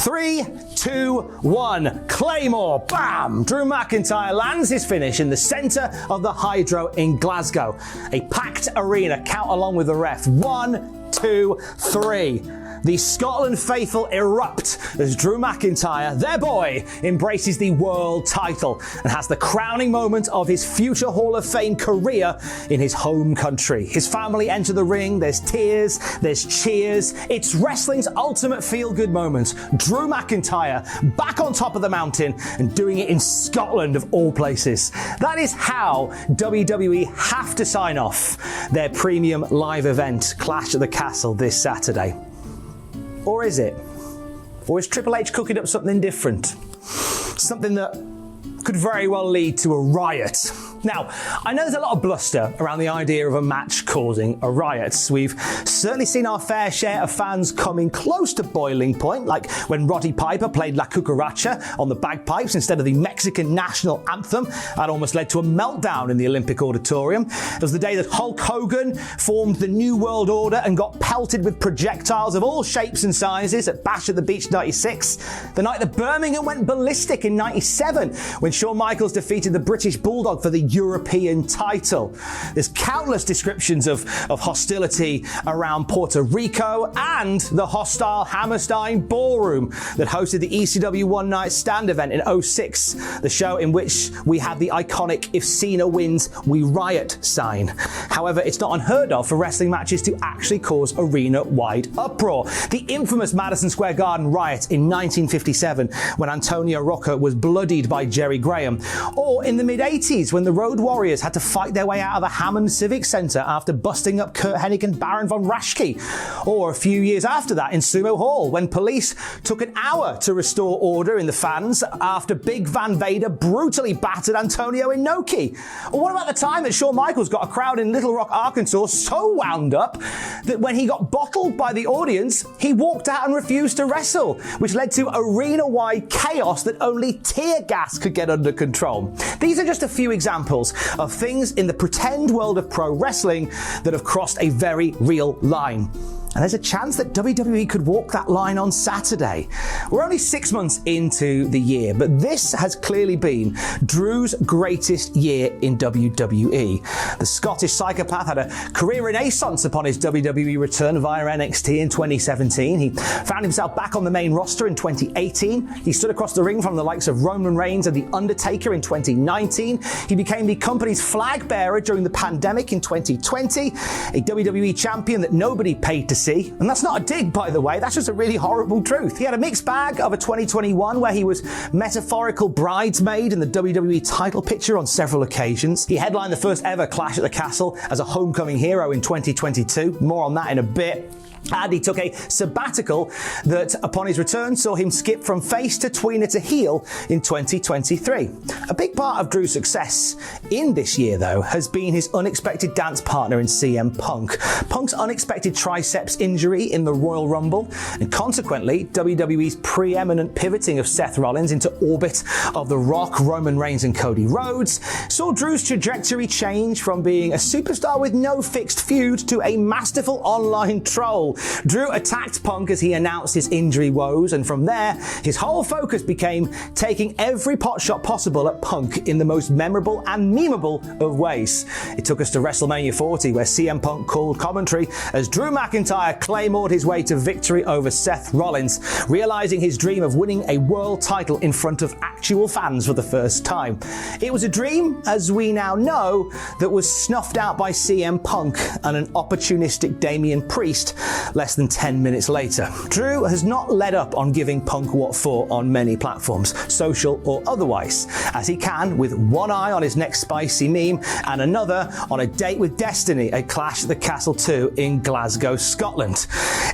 3, 2, 1. Claymore. Bam! Drew McIntyre lands his finish in the centre of the Hydro in Glasgow. A packed arena. Count along with the ref. 1, 2, 3. The Scotland faithful erupt as Drew McIntyre, their boy, embraces the world title and has the crowning moment of his future Hall of Fame career in his home country. His family enter the ring, there's tears, there's cheers. It's wrestling's ultimate feel-good moment. Drew McIntyre back on top of the mountain and doing it in Scotland of all places. That is how WWE have to sign off their premium live event, Clash at the Castle, this Saturday. Or is it? Or is Triple H cooking up something different? Something that could very well lead to a riot. Now, I know there's a lot of bluster around the idea of a match causing a riot. We've certainly seen our fair share of fans coming close to boiling point, like when Roddy Piper played La Cucaracha on the bagpipes instead of the Mexican national anthem. That almost led to a meltdown in the Olympic Auditorium. It was the day that Hulk Hogan formed the New World Order and got pelted with projectiles of all shapes and sizes at Bash at the Beach 96. The night that Birmingham went ballistic in 97 when Shawn Michaels defeated the British Bulldog for the European title. There's countless descriptions of hostility around Puerto Rico and the hostile Hammerstein Ballroom that hosted the ECW One Night Stand event in 06, the show in which we had the iconic "If Cena wins, we riot" sign. However, it's not unheard of for wrestling matches to actually cause arena-wide uproar. The infamous Madison Square Garden riot in 1957 when Antonio Rocca was bloodied by Jerry Graham, or in the mid-80s when the Road Warriors had to fight their way out of the Hammond Civic Centre after busting up Kurt Hennig and Baron von Raschke, or a few years after that in Sumo Hall when police took an hour to restore order in the fans after Big Van Vader brutally battered Antonio Inoki. Or what about the time that Shawn Michaels got a crowd in Little Rock, Arkansas so wound up that when he got bottled by the audience, he walked out and refused to wrestle, which led to arena-wide chaos that only tear gas could get under control. These are just a few examples of things in the pretend world of pro wrestling that have crossed a very real line. And there's a chance that WWE could walk that line on Saturday. We're only 6 months into the year, but this has clearly been Drew's greatest year in WWE. The Scottish psychopath had a career renaissance upon his WWE return via NXT in 2017. He found himself back on the main roster in 2018. He stood across the ring from the likes of Roman Reigns and The Undertaker in 2019. He became the company's flag bearer during the pandemic in 2020, a WWE champion that nobody paid to see. And that's not a dig, by the way, that's just a really horrible truth. He had a mixed bag of a 2021 where he was metaphorical bridesmaid in the WWE title picture on several occasions. He headlined the first ever Clash at the Castle as a homecoming hero in 2022. More on that in a bit. And he took a sabbatical that, upon his return, saw him skip from face to tweener to heel in 2023. A big part of Drew's success in this year, though, has been his unexpected dance partner in CM Punk. Punk's unexpected triceps injury in the Royal Rumble, and consequently, WWE's preeminent pivoting of Seth Rollins into orbit of The Rock, Roman Reigns, and Cody Rhodes, saw Drew's trajectory change from being a superstar with no fixed feud to a masterful online troll. Drew attacked Punk as he announced his injury woes, and from there, his whole focus became taking every potshot possible at Punk in the most memorable and memeable of ways. It took us to WrestleMania 40, where CM Punk called commentary as Drew McIntyre claymored his way to victory over Seth Rollins, realizing his dream of winning a world title in front of actual fans for the first time. It was a dream, as we now know, that was snuffed out by CM Punk and an opportunistic Damian Priest less than 10 minutes later. Drew has not let up on giving Punk what for on many platforms, social or otherwise, as he can with one eye on his next spicy meme and another on a date with Destiny at Clash at the Castle 2 in Glasgow, Scotland.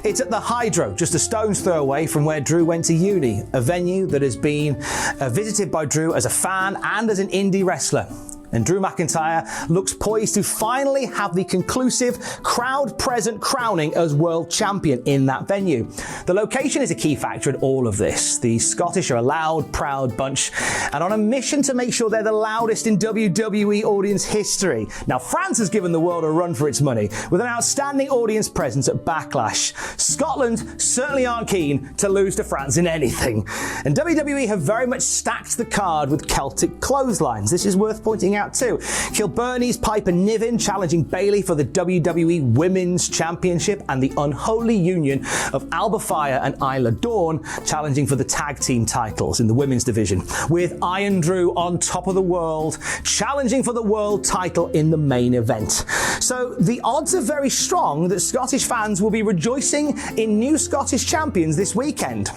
It's at the Hydro, just a stone's throw away from where Drew went to uni, a venue that has been visited by Drew as a fan and as an indie wrestler. and Drew McIntyre looks poised to finally have the conclusive crowd-present crowning as world champion in that venue. The location is a key factor in all of this. The Scottish are a loud, proud bunch and on a mission to make sure they're the loudest in WWE audience history. Now, France has given the world a run for its money with an outstanding audience presence at Backlash. Scotland certainly aren't keen to lose to France in anything. And WWE have very much stacked the card with Celtic clotheslines. This is worth pointing out too. Kilburney's Piper Niven challenging Bayley for the WWE Women's Championship, and the unholy union of Alba Fire and Isla Dawn challenging for the tag team titles in the women's division, with Iron Drew on top of the world challenging for the world title in the main event. So the odds are very strong that Scottish fans will be rejoicing in new Scottish champions this weekend.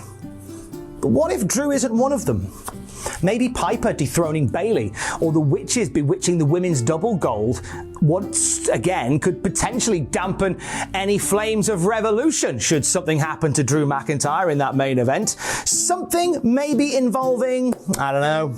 But what if Drew isn't one of them? Maybe Piper dethroning Bayley, or the Witches bewitching the women's double gold once again could potentially dampen any flames of revolution should something happen to Drew McIntyre in that main event. Something maybe involving, I don't know,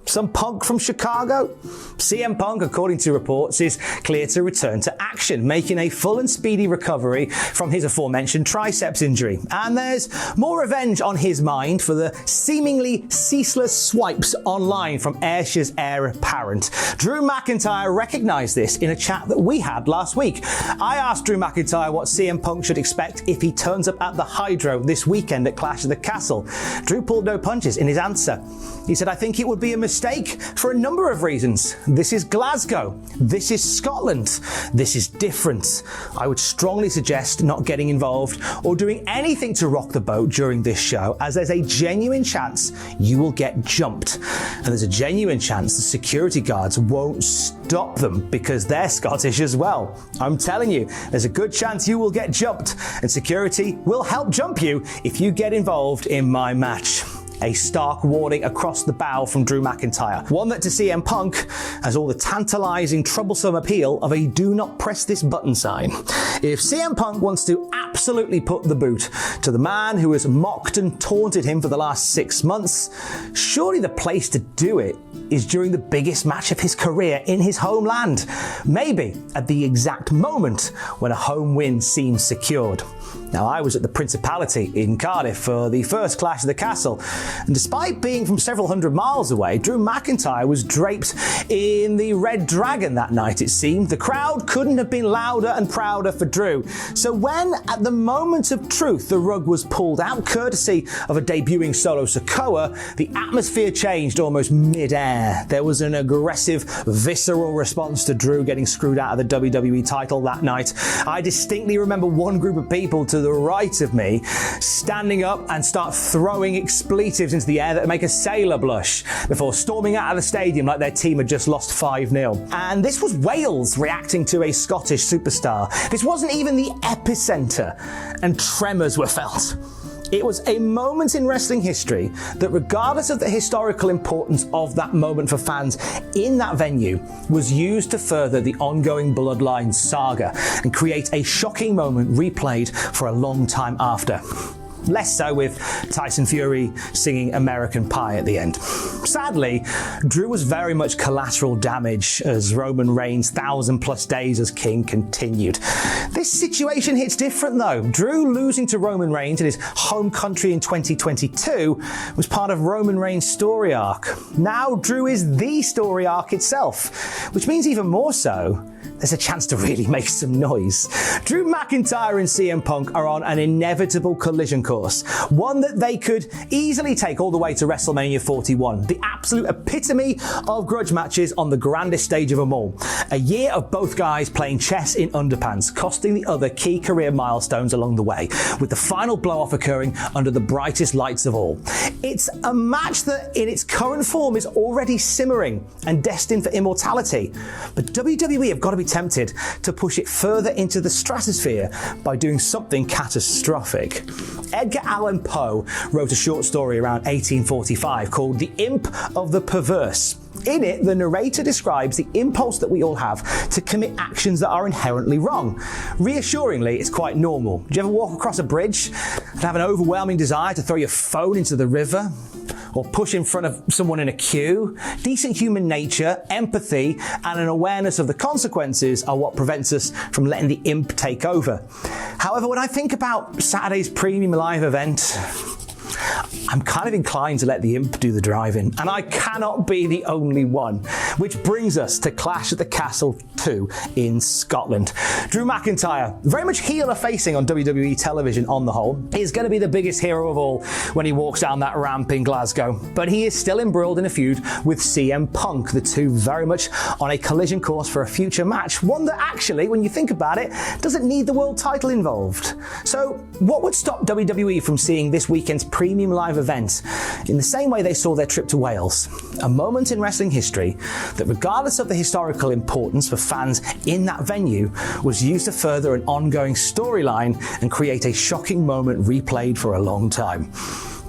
some Punk from Chicago? CM Punk, according to reports, is clear to return to action, making a full and speedy recovery from his aforementioned triceps injury. And there's more revenge on his mind for the seemingly ceaseless swipes online from Ayrshire heir apparent. Drew McIntyre recognised this in a chat that we had last week. I asked Drew McIntyre what CM Punk should expect if he turns up at the Hydro this weekend at Clash of the Castle. Drew pulled no punches in his answer. He said, "I think it would be a mistake for a number of reasons. This is Glasgow. This is Scotland. This is different. I would strongly suggest not getting involved or doing anything to rock the boat during this show, as there's a genuine chance you will get jumped. And there's a genuine chance the security guards won't stop them because they're Scottish as well. I'm telling you, there's a good chance you will get jumped, and security will help jump you if you get involved in my match." A stark warning across the bow from Drew McIntyre. One that to CM Punk has all the tantalising, troublesome appeal of a do not press this button sign. If CM Punk wants to absolutely put the boot to the man who has mocked and taunted him for the last 6 months, surely the place to do it is during the biggest match of his career in his homeland. Maybe at the exact moment when a home win seems secured. Now, I was at the Principality in Cardiff for the first Clash of the Castle, and despite being from several hundred miles away, Drew McIntyre was draped in the Red Dragon that night, it seemed. The crowd couldn't have been louder and prouder for Drew. So when, at the moment of truth, the rug was pulled out, courtesy of a debuting Solo Sikoa, the atmosphere changed almost mid-air. There was an aggressive, visceral response to Drew getting screwed out of the WWE title that night. I distinctly remember one group of people to the right of me standing up and start throwing expletives into the air that make a sailor blush before storming out of the stadium like their team had just lost 5-0. And this was Wales reacting to a Scottish superstar. This wasn't even the epicenter, and tremors were felt. It was a moment in wrestling history that, regardless of the historical importance of that moment for fans in that venue, was used to further the ongoing Bloodline saga and create a shocking moment replayed for a long time after. Less so with Tyson Fury singing American Pie at the end. Sadly, Drew was very much collateral damage as Roman Reigns' 1,000+ days as king continued. This situation hits different though. Drew losing to Roman Reigns in his home country in 2022 was part of Roman Reigns' story arc. Now Drew is the story arc itself, which means even more so, there's a chance to really make some noise. Drew McIntyre and CM Punk are on an inevitable collision course, one that they could easily take all the way to WrestleMania 41, the absolute epitome of grudge matches on the grandest stage of them all. A year of both guys playing chess in underpants, costing the other key career milestones along the way, with the final blow-off occurring under the brightest lights of all. It's a match that in its current form is already simmering and destined for immortality, but WWE have got to be tempted to push it further into the stratosphere by doing something catastrophic. Edgar Allan Poe wrote a short story around 1845 called The Imp of the Perverse. In it, the narrator describes the impulse that we all have to commit actions that are inherently wrong. Reassuringly, it's quite normal. Do you ever walk across a bridge and have an overwhelming desire to throw your phone into the river? or push in front of someone in a queue. Decent human nature, empathy, and an awareness of the consequences are what prevents us from letting the imp take over. However, when I think about Saturday's premium live event, I'm kind of inclined to let the imp do the driving, and I cannot be the only one. Which brings us to Clash at the Castle 2 in Scotland. Drew McIntyre, very much heeler facing on WWE television on the whole, is going to be the biggest hero of all when he walks down that ramp in Glasgow. But he is still embroiled in a feud with CM Punk, the two very much on a collision course for a future match, one that actually, when you think about it, doesn't need the world title involved. So what would stop WWE from seeing this weekend's premium live event in the same way they saw their trip to Wales? A moment in wrestling history that, regardless of the historical importance for fans in that venue, was used to further an ongoing storyline and create a shocking moment replayed for a long time.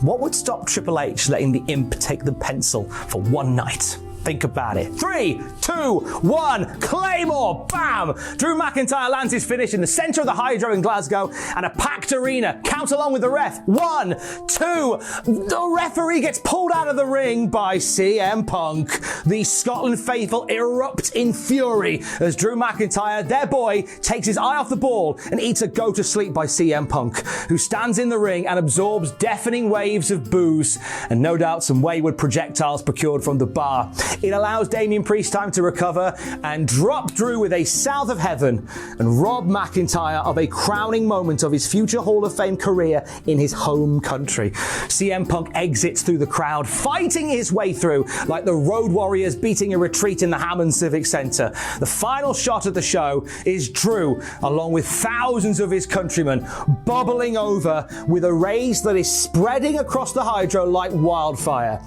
What would stop Triple H letting the imp take the pencil for one night? Think about it. 3, 2, 1, Claymore, bam! Drew McIntyre lands his finish in the centre of the Hydro in Glasgow, and a packed arena count along with the ref. 1, 2, the referee gets pulled out of the ring by CM Punk. The Scotland faithful erupt in fury as Drew McIntyre, their boy, takes his eye off the ball and eats a go to sleep by CM Punk, who stands in the ring and absorbs deafening waves of boos and no doubt some wayward projectiles procured from the bar. It allows Damian Priest time to recover and drop Drew with a South of Heaven and rob McIntyre of a crowning moment of his future Hall of Fame career in his home country. CM Punk exits through the crowd, fighting his way through like the Road Warriors beating a retreat in the Hammond Civic Centre. The final shot of the show is Drew, along with thousands of his countrymen, bubbling over with a rage that is spreading across the Hydro like wildfire.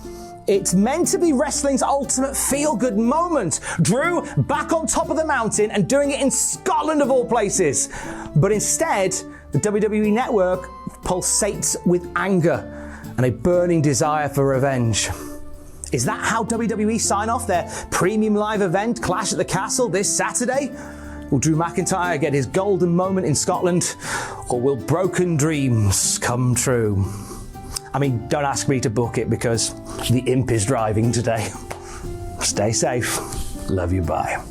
It's meant to be wrestling's ultimate feel-good moment. Drew back on top of the mountain and doing it in Scotland of all places. But instead, the WWE Network pulsates with anger and a burning desire for revenge. Is that how WWE sign off their premium live event, Clash at the Castle, this Saturday? Will Drew McIntyre get his golden moment in Scotland, or will broken dreams come true? I mean, don't ask me to book it because the imp is driving today. Stay safe. Love you, bye.